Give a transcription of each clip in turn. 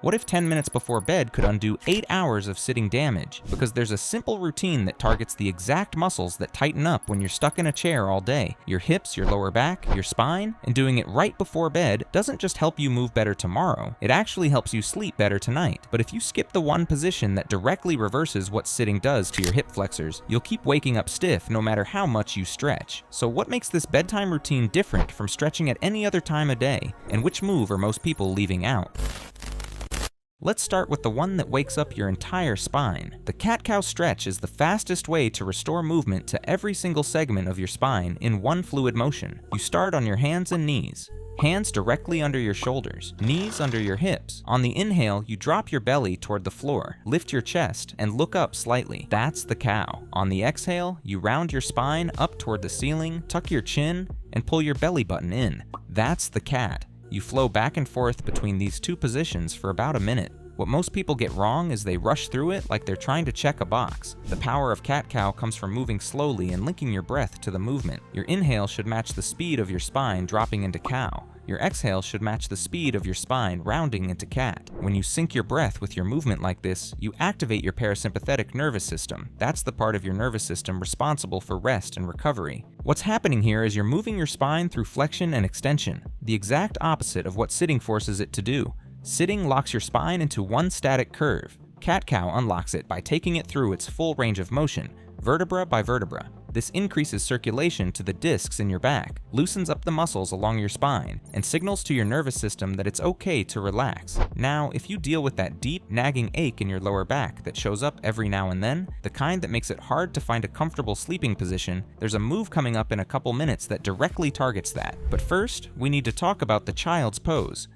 What if 10 minutes before bed could undo 8 hours of sitting damage? Because there's a simple routine that targets the exact muscles that tighten up when you're stuck in a chair all day. Your hips, your lower back, your spine, and doing it right before bed doesn't just help you move better tomorrow, it actually helps you sleep better tonight. But if you skip the one position that directly reverses what sitting does to your hip flexors, you'll keep waking up stiff no matter how much you stretch. So what makes this bedtime routine different from stretching at any other time of day? And which move are most people leaving out? Let's start with the one that wakes up your entire spine. The cat-cow stretch is the fastest way to restore movement to every single segment of your spine in one fluid motion. You start on your hands and knees. Hands directly under your shoulders, knees under your hips. On the inhale, you drop your belly toward the floor, lift your chest, and look up slightly. That's the cow. On the exhale, you round your spine up toward the ceiling, tuck your chin, and pull your belly button in. That's the cat. You flow back and forth between these two positions for about a minute. What most people get wrong is they rush through it like they're trying to check a box. The power of cat-cow comes from moving slowly and linking your breath to the movement. Your inhale should match the speed of your spine dropping into cow. Your exhale should match the speed of your spine rounding into cat. When you sync your breath with your movement like this, you activate your parasympathetic nervous system. That's the part of your nervous system responsible for rest and recovery. What's happening here is you're moving your spine through flexion and extension, the exact opposite of what sitting forces it to do. Sitting locks your spine into one static curve. Cat-cow unlocks it by taking it through its full range of motion, vertebra by vertebra. This increases circulation to the discs in your back, loosens up the muscles along your spine, and signals to your nervous system that it's okay to relax. Now, if you deal with that deep, nagging ache in your lower back that shows up every now and then, the kind that makes it hard to find a comfortable sleeping position, there's a move coming up in a couple minutes that directly targets that. But first, we need to talk about the child's pose.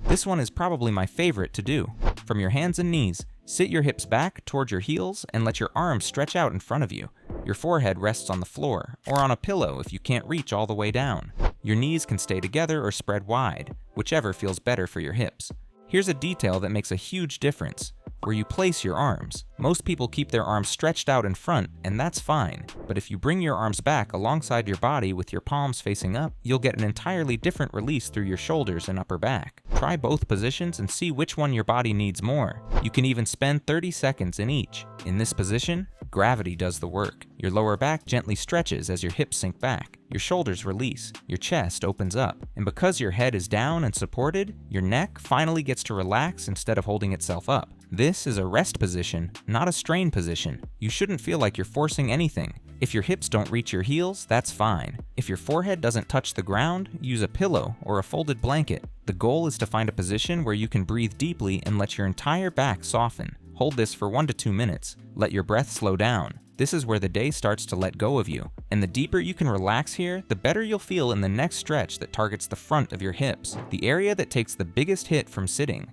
This one is probably my favorite to do. From your hands and knees, sit your hips back toward your heels and let your arms stretch out in front of you. Your forehead rests on the floor, or on a pillow if you can't reach all the way down. Your knees can stay together or spread wide, whichever feels better for your hips. Here's a detail that makes a huge difference: where you place your arms. Most people keep their arms stretched out in front, and that's fine. But if you bring your arms back alongside your body with your palms facing up, you'll get an entirely different release through your shoulders and upper back. Try both positions and see which one your body needs more. You can even spend 30 seconds in each. In this position, gravity does the work. Your lower back gently stretches as your hips sink back. Your shoulders release, your chest opens up, and because your head is down and supported, your neck finally gets to relax instead of holding itself up. This is a rest position, not a strain position. You shouldn't feel like you're forcing anything. If your hips don't reach your heels, that's fine. If your forehead doesn't touch the ground, use a pillow or a folded blanket. The goal is to find a position where you can breathe deeply and let your entire back soften. Hold this for 1 to 2 minutes. Let your breath slow down. This is where the day starts to let go of you. And the deeper you can relax here, the better you'll feel in the next stretch that targets the front of your hips, the area that takes the biggest hit from sitting.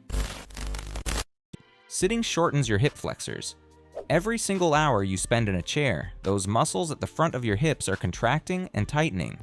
Sitting shortens your hip flexors. Every single hour you spend in a chair, those muscles at the front of your hips are contracting and tightening.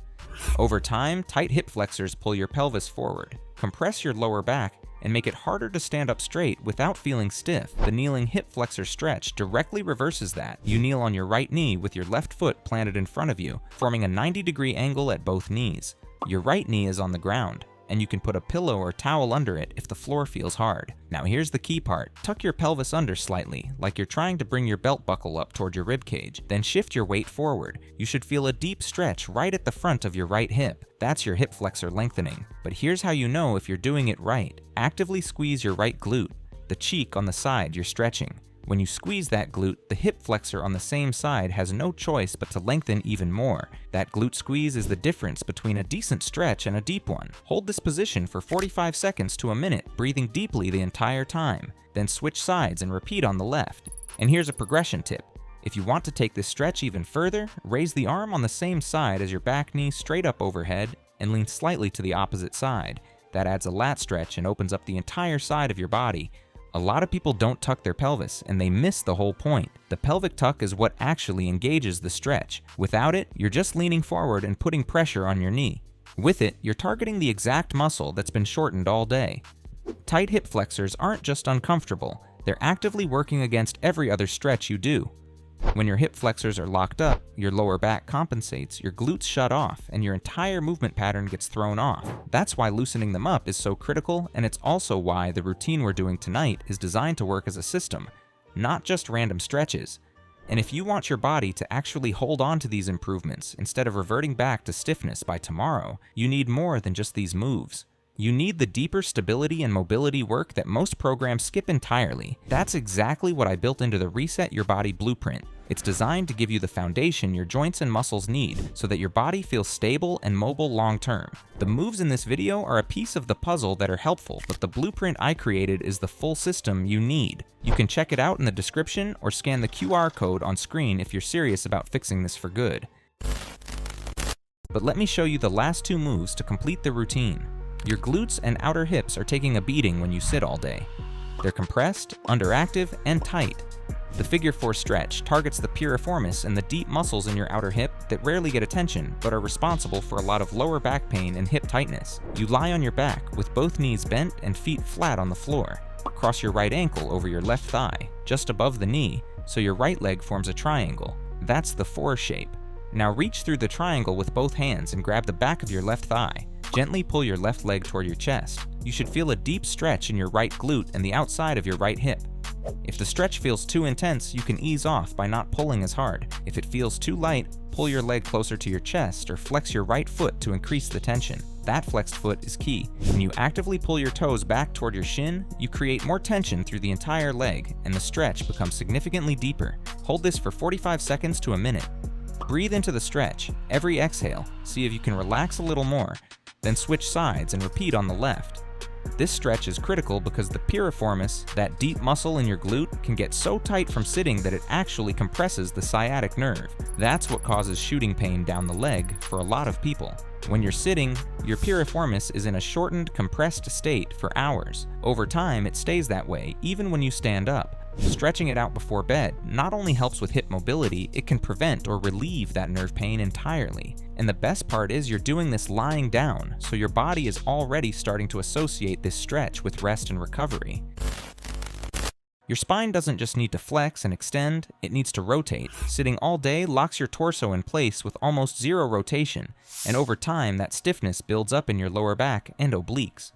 Over time, tight hip flexors pull your pelvis forward, compress your lower back, and make it harder to stand up straight without feeling stiff. The kneeling hip flexor stretch directly reverses that. You kneel on your right knee with your left foot planted in front of you, forming a 90-degree angle at both knees. Your right knee is on the ground, and you can put a pillow or towel under it if the floor feels hard. Now here's the key part. Tuck your pelvis under slightly, like you're trying to bring your belt buckle up toward your rib cage. Then shift your weight forward. You should feel a deep stretch right at the front of your right hip. That's your hip flexor lengthening. But here's how you know if you're doing it right. Actively squeeze your right glute, the cheek on the side you're stretching. When you squeeze that glute, the hip flexor on the same side has no choice but to lengthen even more. That glute squeeze is the difference between a decent stretch and a deep one. Hold this position for 45 seconds to a minute, breathing deeply the entire time. Then switch sides and repeat on the left. And here's a progression tip. If you want to take this stretch even further, raise the arm on the same side as your back knee straight up overhead and lean slightly to the opposite side. That adds a lat stretch and opens up the entire side of your body. A lot of people don't tuck their pelvis, and they miss the whole point. The pelvic tuck is what actually engages the stretch. Without it, you're just leaning forward and putting pressure on your knee. With it, you're targeting the exact muscle that's been shortened all day. Tight hip flexors aren't just uncomfortable, they're actively working against every other stretch you do. When your hip flexors are locked up, your lower back compensates, your glutes shut off, and your entire movement pattern gets thrown off. That's why loosening them up is so critical, and it's also why the routine we're doing tonight is designed to work as a system, not just random stretches. And if you want your body to actually hold on to these improvements instead of reverting back to stiffness by tomorrow, you need more than just these moves. You need the deeper stability and mobility work that most programs skip entirely. That's exactly what I built into the Reset Your Body Blueprint. It's designed to give you the foundation your joints and muscles need so that your body feels stable and mobile long term. The moves in this video are a piece of the puzzle that are helpful, but the blueprint I created is the full system you need. You can check it out in the description or scan the QR code on screen if you're serious about fixing this for good. But let me show you the last 2 moves to complete the routine. Your glutes and outer hips are taking a beating when you sit all day. They're compressed, underactive, and tight. The figure 4 stretch targets the piriformis and the deep muscles in your outer hip that rarely get attention but are responsible for a lot of lower back pain and hip tightness. You lie on your back with both knees bent and feet flat on the floor. Cross your right ankle over your left thigh, just above the knee, so your right leg forms a triangle. That's the 4 shape. Now reach through the triangle with both hands and grab the back of your left thigh. Gently pull your left leg toward your chest. You should feel a deep stretch in your right glute and the outside of your right hip. If the stretch feels too intense, you can ease off by not pulling as hard. If it feels too light, pull your leg closer to your chest or flex your right foot to increase the tension. That flexed foot is key. When you actively pull your toes back toward your shin, you create more tension through the entire leg and the stretch becomes significantly deeper. Hold this for 45 seconds to a minute. Breathe into the stretch. Every exhale, see if you can relax a little more. Then switch sides and repeat on the left. This stretch is critical because the piriformis, that deep muscle in your glute, can get so tight from sitting that it actually compresses the sciatic nerve. That's what causes shooting pain down the leg for a lot of people. When you're sitting, your piriformis is in a shortened, compressed state for hours. Over time, it stays that way, even when you stand up. Stretching it out before bed not only helps with hip mobility, it can prevent or relieve that nerve pain entirely. And the best part is you're doing this lying down, so your body is already starting to associate this stretch with rest and recovery. Your spine doesn't just need to flex and extend, it needs to rotate. Sitting all day locks your torso in place with almost zero rotation, and over time that stiffness builds up in your lower back and obliques.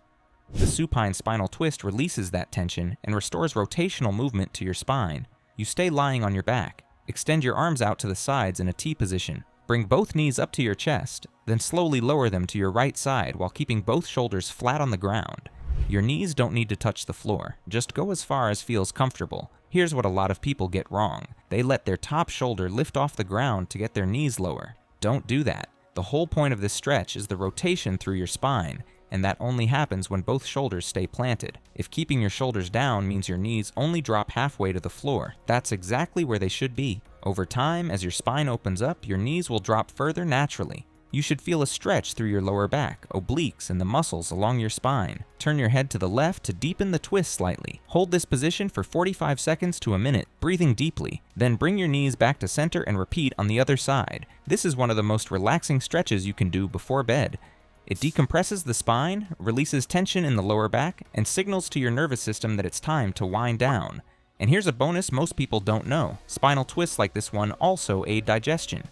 The supine spinal twist releases that tension and restores rotational movement to your spine. You stay lying on your back. Extend your arms out to the sides in a T position. Bring both knees up to your chest, then slowly lower them to your right side while keeping both shoulders flat on the ground. Your knees don't need to touch the floor. Just go as far as feels comfortable. Here's what a lot of people get wrong. They let their top shoulder lift off the ground to get their knees lower. Don't do that. The whole point of this stretch is the rotation through your spine, and that only happens when both shoulders stay planted. If keeping your shoulders down means your knees only drop halfway to the floor, that's exactly where they should be. Over time, as your spine opens up, your knees will drop further naturally. You should feel a stretch through your lower back, obliques, and the muscles along your spine. Turn your head to the left to deepen the twist slightly. Hold this position for 45 seconds to a minute, breathing deeply. Then bring your knees back to center and repeat on the other side. This is one of the most relaxing stretches you can do before bed. It decompresses the spine, releases tension in the lower back, and signals to your nervous system that it's time to wind down. And here's a bonus most people don't know. Spinal twists like this one also aid digestion.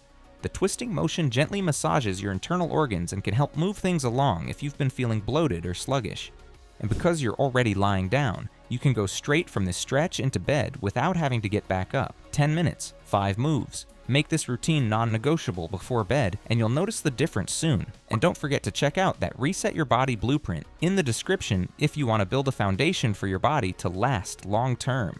The twisting motion gently massages your internal organs and can help move things along if you've been feeling bloated or sluggish. And because you're already lying down, you can go straight from this stretch into bed without having to get back up. 10 minutes, 5 moves. Make this routine non-negotiable before bed, and you'll notice the difference soon. And don't forget to check out that Reset Your Body Blueprint in the description if you want to build a foundation for your body to last long term.